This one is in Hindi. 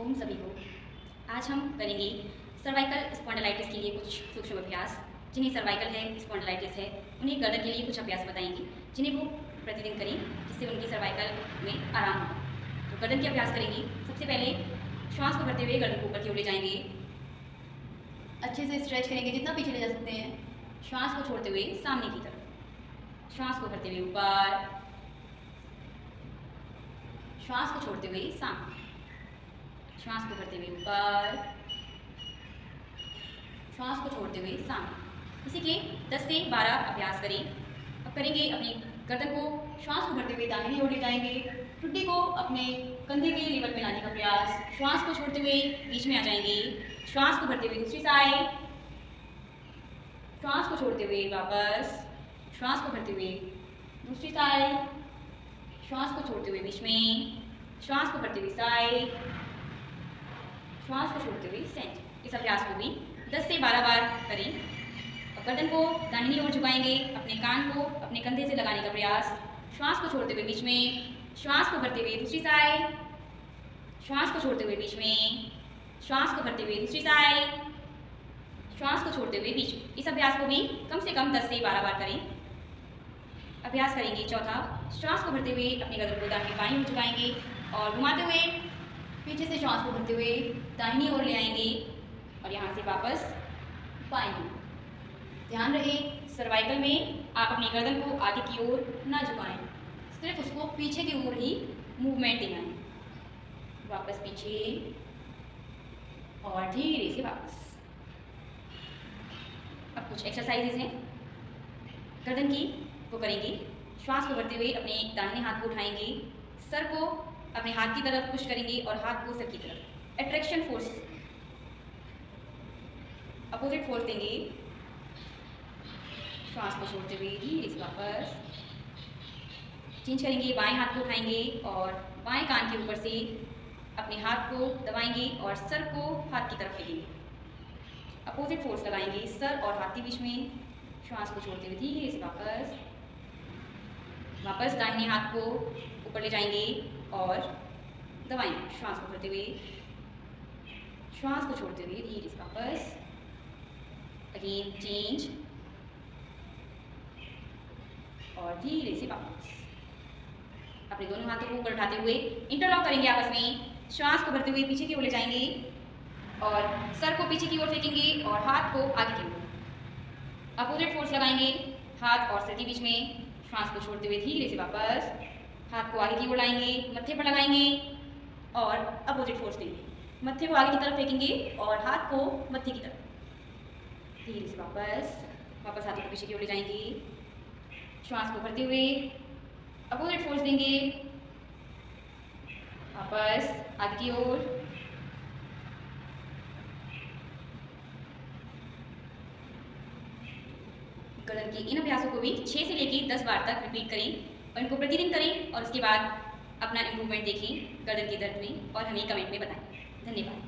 ओम सभी को। आज हम करेंगे सर्वाइकल स्पॉन्डिलाइटिस के लिए कुछ सूक्ष्म अभ्यास। जिन्हें सर्वाइकल है, स्पॉन्डिलाइटिस है, उन्हें गर्दन के लिए कुछ अभ्यास बताएंगे जिन्हें वो प्रतिदिन करें, जिससे उनकी सर्वाइकल में आराम हो। तो गर्दन के अभ्यास करेंगे। सबसे पहले श्वास को भरते हुए गर्दन को ऊपर की ओर ले जाएंगे। अच्छे से स्ट्रेच करेंगे, जितना पीछे ले जा सकते हैं। श्वास को छोड़ते हुए सामने की तरफ, श्वास को भरते हुए ऊपर, श्वास को छोड़ते हुए सामने, श्वास को भरते हुए ऊपर, श्वास को छोड़ते हुए सामने। इसी के 10 से 12 अभ्यास करें। अब करेंगे अपनी गर्दन को श्वास को भरते हुए दाहिनी ओर ले जाएंगे। ठुड्डी को अपने कंधे के लेवल में लाने का प्रयास। श्वास को छोड़ते हुए बीच में आ जाएंगे। श्वास को भरते हुए दूसरी साइड, श्वास को छोड़ते हुए वापस, श्वास को भरते हुए दूसरी साइड, श्वास को छोड़ते हुए बीच में, श्वास को भरते हुए साइड, श्वास को छोड़ते हुए सेंटर। इस अभ्यास को भी 10 से 12 बार करें। अब गर्दन को दाहिनी ओर झुकाएंगे। अपने कान को अपने कंधे से लगाने का प्रयास। श्वास को छोड़ते हुए बीच में, श्वास को भरते हुए दूसरी साइड, श्वास को छोड़ते हुए बीच में, श्वास को भरते हुए दूसरी साइड, श्वास को छोड़ते हुए बीच में। इस अभ्यास को भी कम से कम 10 से 12 बार करें। अभ्यास करेंगे चौथा। श्वास को भरते हुए अपनी गर्दन को दाहिनी बाईं ओर झुकाएंगे और घुमाते हुए पीछे से श्वास को भरते हुए दाहिनी ओर ले आएंगे और यहाँ से वापस बाईं ओर। ध्यान रहे, सर्वाइकल में आप अपनी गर्दन को आगे की ओर ना झुकाएं, सिर्फ उसको पीछे की ओर ही मूवमेंट देना है। वापस पीछे और धीरे से वापस। अब कुछ एक्सरसाइजेज हैं गर्दन की, वो करेंगे। श्वास को भरते हुए अपने दाहिने हाथ को उठाएंगे, सर को अपने हाथ की तरफ पुश करेंगे और हाथ को सर की तरफ। अट्रैक्शन फोर्स, अपोजिट फोर्स देंगे। श्वास को छोड़ते हुए धीरे से वापस चेंज करेंगे। बाएं हाथ को उठाएंगे और बाएं कान के ऊपर से अपने हाथ को दबाएंगे और सर को हाथ की तरफ फेंकेंगे। अपोजिट फोर्स लगाएंगे सर और हाथ के बीच में। श्वास को छोड़ते हुए धीरे से वापस दाहिने हाथ को ऊपर ले जाएंगे और दबाएंगे। श्वास को भरते हुए, श्वास को छोड़ते हुए धीरे से वापस। अगेन चेंज और धीरे से वापस। अपने दोनों हाथों को ऊपर उठाते हुए इंटरलॉक करेंगे आपस में। श्वास को भरते हुए पीछे की ओर ले जाएंगे और सर को पीछे की ओर फेंकेंगे और हाथ को आगे की ओर। अपोजिट फोर्स लगाएंगे हाथ और सर के बीच में। श्वास को छोड़ते हुए धीरे से वापस हाथ को आगे की ओर लाएंगे, मत्थे पर लगाएंगे और अपोजिट फोर्स देंगे। मत्थे को आगे की तरफ फेंकेंगे और हाथ को मत्थे की तरफ। धीरे से वापस हाथों को पीछे की ओर ले जाएंगे। श्वास को भरते हुए अपोजिट फोर्स देंगे, वापस आगे की ओर। गर्दन के इन अभ्यासों को भी 6 से लेकर 10 बार तक रिपीट करें और इनको प्रतिदिन करें और उसके बाद अपना इम्प्रूवमेंट देखें गर्दन के दर्द में और हमें कमेंट में बताएं। धन्यवाद।